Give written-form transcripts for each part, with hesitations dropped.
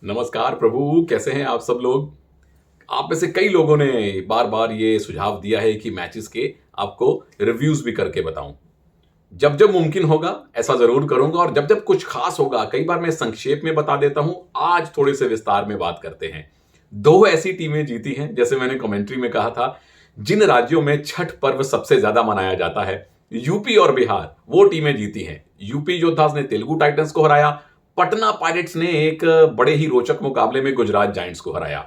नमस्कार प्रभु, कैसे हैं आप सब लोग। आप में से कई लोगों ने बार बार ये सुझाव दिया है कि मैचेस के आपको रिव्यूज भी करके बताऊं। जब जब मुमकिन होगा ऐसा जरूर करूंगा, और जब जब कुछ खास होगा कई बार मैं संक्षेप में बता देता हूं। आज थोड़े से विस्तार में बात करते हैं। दो ऐसी टीमें जीती हैं, जैसे मैंने कमेंट्री में कहा था, जिन राज्यों में छठ पर्व सबसे ज्यादा मनाया जाता है, यूपी और बिहार, वो टीमें जीती हैं। यूपी योद्धास ने तेलुगु टाइटंस को हराया। पटना पायरेट्स ने एक बड़े ही रोचक मुकाबले में गुजरात जायंट्स को हराया,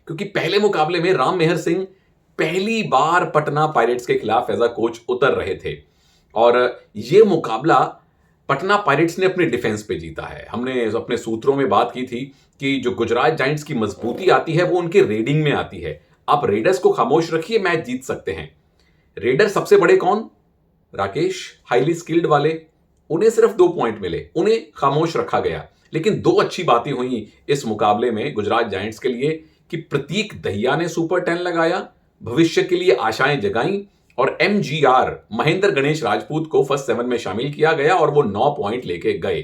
क्योंकि पहले मुकाबले में राम मेहर सिंह पहली बार पटना पायरेट्स के खिलाफ एज अ कोच उतर रहे थे। और ये मुकाबला पटना पायरेट्स ने अपने डिफेंस पे जीता है। हमने अपने सूत्रों में बात की थी कि जो गुजरात जायंट्स की मजबूती आती है वो उनके रेडिंग में आती है। आप रेडर्स को खामोश रखिए, मैच जीत सकते हैं। रेडर सबसे बड़े कौन? राकेश, हाईली स्किल्ड वाले। उन्हें सिर्फ 2 पॉइंट मिले, उन्हें खामोश रखा गया। लेकिन दो अच्छी बातें हुई इस मुकाबले में गुजरात जायंट्स के लिए कि प्रतीक दहिया ने सुपर 10 लगाया, भविष्य के लिए आशाएं जगाई, और एमजीआर महेंद्र गणेश राजपूत को फर्स्ट 7 में शामिल किया गया और वो 9 पॉइंट लेके गए।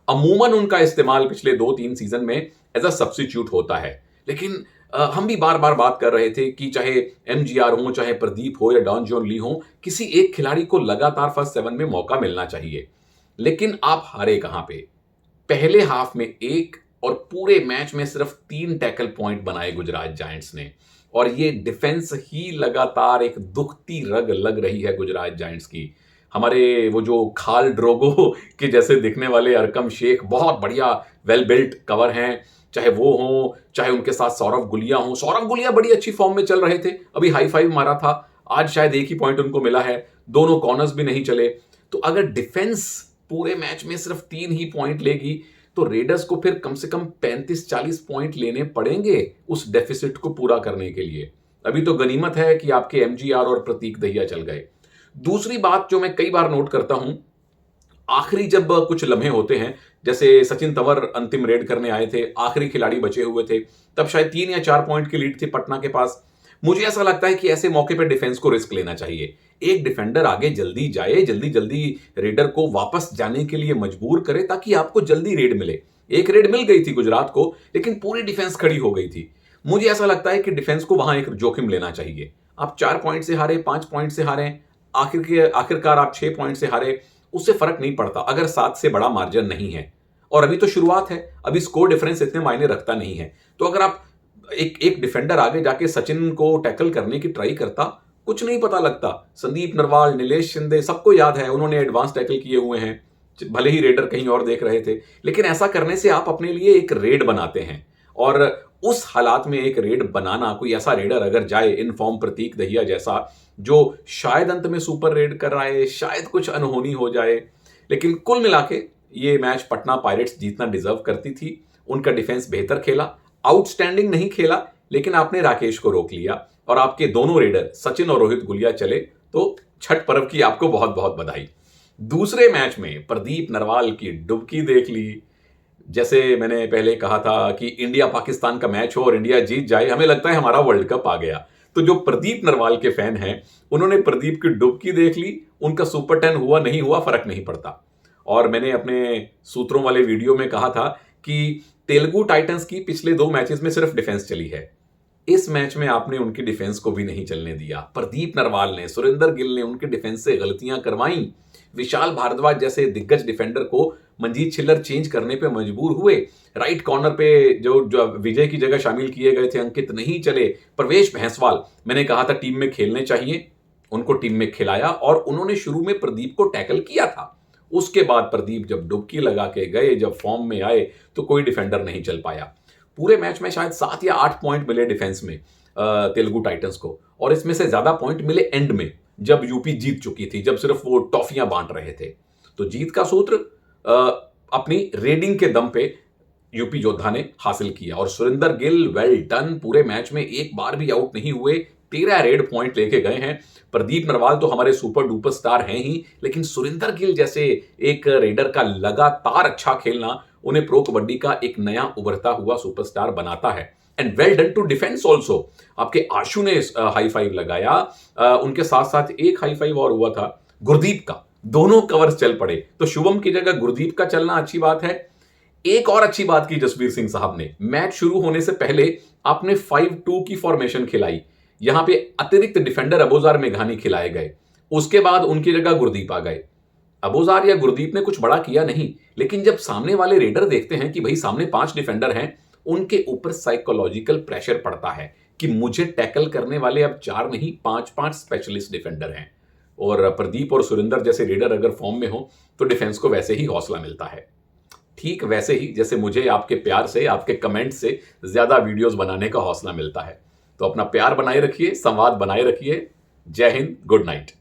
अमूमन उनका इस्तेमाल पिछले 2-3 सीजन में एज अ सब्स्टिट्यूट होता है, लेकिन हम भी बार बार बात कर रहे थे कि चाहे एमजीआर हो, चाहे प्रदीप हो या डॉन जॉन ली हो, किसी एक खिलाड़ी को लगातार फर्स्ट 7 में मौका मिलना चाहिए। लेकिन आप हारे कहां पे? पहले हाफ में एक और पूरे मैच में सिर्फ 3 टैकल पॉइंट बनाए गुजरात जायंट्स ने। और ये डिफेंस ही लगातार एक दुखती रग लग रही है गुजरात जायंट्स की। हमारे वो जो खाल ड्रोगो के जैसे दिखने वाले अरकम शेख बहुत बढ़िया वेल बिल्ट कवर हैं, चाहे वो हो, चाहे उनके साथ सौरव गुलिया हो। सौरव गुलिया बड़ी अच्छी फॉर्म में चल रहे थे, अभी हाई फाइव मारा था, आज शायद एक ही पॉइंट उनको मिला है। दोनों कॉर्नर्स भी नहीं चले। तो अगर डिफेंस पूरे मैच में सिर्फ 3 ही पॉइंट लेगी तो रेडर्स को फिर कम से कम 35-40 पॉइंट लेने पड़ेंगे उस डेफिसिट को पूरा करने के लिए। अभी तो गनीमत है कि आपके एमजीआर और प्रतीक दहिया चल गए। दूसरी बात जो मैं कई बार नोट करता हूं, आखिरी जब कुछ लम्हे होते हैं, जैसे सचिन तंवर अंतिम रेड करने आए थे, आखिरी खिलाड़ी बचे हुए थे, तब शायद 3 या 4 पॉइंट की लीड थी पटना के पास। मुझे ऐसा लगता है कि ऐसे मौके पर डिफेंस को रिस्क लेना चाहिए। एक डिफेंडर आगे जल्दी जाए, जल्दी जल्दी रेडर को वापस जाने के लिए मजबूर करे, ताकि आपको जल्दी रेड मिले। एक रेड मिल गई थी गुजरात को, लेकिन पूरी डिफेंस खड़ी हो गई थी। मुझे ऐसा लगता है कि डिफेंस को वहां एक जोखिम लेना चाहिए। आप 4 पॉइंट से हारे, 5 पॉइंट से हारे, आखिरकार आप 6 पॉइंट से हारे, उससे फर्क नहीं पड़ता अगर 7 से बड़ा मार्जिन नहीं है। और अभी तो शुरुआत है, अभी स्कोर डिफरेंस इतने मायने रखता नहीं है। तो अगर आप एक एक डिफेंडर आगे जाके सचिन को टैकल करने की ट्राई करता, कुछ नहीं पता लगता। संदीप नरवाल, नीलेश शिंदे, सबको याद है उन्होंने एडवांस टैकल किए हुए हैं, भले ही रेडर कहीं और देख रहे थे। लेकिन ऐसा करने से आप अपने लिए एक रेड बनाते हैं, और उस हालात में एक रेड बनाना, कोई ऐसा रेडर अगर जाए इन फॉर्म प्रतीक दहिया जैसा, जो शायद अंत में सुपर रेड कर रहा है, शायद कुछ अनहोनी हो जाए। लेकिन कुल मिला के ये मैच पटना पायरेट्स जीतना डिजर्व करती थी। उनका डिफेंस बेहतर खेला, आउटस्टैंडिंग नहीं खेला, लेकिन आपने राकेश को रोक लिया, और आपके दोनों रेडर सचिन और रोहित गुलिया चले। तो छठ पर्व की आपको बहुत बहुत बधाई। दूसरे मैच में प्रदीप नरवाल की डुबकी देख ली। जैसे मैंने पहले कहा था कि इंडिया पाकिस्तान का मैच हो और इंडिया जीत जाए, हमें लगता है हमारा वर्ल्ड कप आ गया। तो जो प्रदीप नरवाल के फैन हैं, उन्होंने प्रदीप की डुबकी देख ली। उनका सुपर 10 हुआ नहीं हुआ फर्क नहीं पड़ता। और मैंने अपने सूत्रों वाले वीडियो में कहा था कि तेलुगु टाइटंस की पिछले 2 मैचेस में सिर्फ डिफेंस चली है। इस मैच में आपने उनकी डिफेंस को भी नहीं चलने दिया। प्रदीप नरवाल ने, सुरेंदर गिल ने उनके डिफेंस से गलतियां करवाई। विशाल भारद्वाज जैसे दिग्गज डिफेंडर को मनजीत छिल्लर चेंज करने पे मजबूर हुए। राइट कॉर्नर पे जो जो विजय की जगह शामिल किए गए थे अंकित नहीं चले। प्रवेश भैंसवाल, मैंने कहा था टीम में खेलने चाहिए, उनको टीम में खिलाया, और उन्होंने शुरू में प्रदीप को टैकल किया था। उसके बाद प्रदीप जब डुबकी लगा के गए, जब फॉर्म में आए, तो कोई डिफेंडर नहीं चल पाया। पूरे मैच में शायद 7 या 8 पॉइंट मिले डिफेंस में तेलुगु टाइटंस को, और इसमें से ज्यादा पॉइंट मिले एंड में, जब यूपी जीत चुकी थी, जब सिर्फ वो टॉफियां बांट रहे थे। तो जीत का सूत्र अपनी रेडिंग के दम पे यूपी योद्धा ने हासिल किया। और सुरेंदर गिल, वेल डन, पूरे मैच में एक बार भी आउट नहीं हुए, 13 रेड पॉइंट लेके गए हैं। प्रदीप नरवाल तो हमारे सुपर डुपर स्टार हैं ही, लेकिन सुरेंदर गिल जैसे एक रेडर का लगातार अच्छा खेलना उन्हें प्रो कबड्डी का एक नया उभरता हुआ सुपरस्टार बनाता है। And well done to defence also. आपके आशु ने हाई फाइव लगाया, उनके साथ साथ एक हाई फाइव और हुआ था गुरदीप का, दोनों कवर्स चल पड़े। तो शुभम की जगह गुरदीप का चलना अच्छी बात है। एक और अच्छी बात की जसवीर सिंह साहब ने, मैच शुरू होने से पहले आपने 5-2 की फॉर्मेशन खिलाई। यहां पे अतिरिक्त डिफेंडर अबोजार मेघानी खिलाए गए, उसके बाद उनकी जगह गुरदीप आ गए। अबोजार या गुरदीप ने कुछ बड़ा किया नहीं, लेकिन जब सामने वाले रेडर देखते हैं कि भाई सामने 5 डिफेंडर हैं, उनके ऊपर साइकोलॉजिकल प्रेशर पड़ता है कि मुझे टैकल करने वाले अब 4 नहीं 5-5 स्पेशलिस्ट डिफेंडर हैं। और प्रदीप और सुरेंद्र जैसे रेडर अगर फॉर्म में हो तो डिफेंस को वैसे ही हौसला मिलता है। ठीक वैसे ही जैसे मुझे आपके प्यार से, आपके कमेंट से ज्यादा वीडियोस बनाने का हौसला मिलता है। तो अपना प्यार बनाए रखिए, संवाद बनाए रखिए। जय हिंद, गुड नाइट।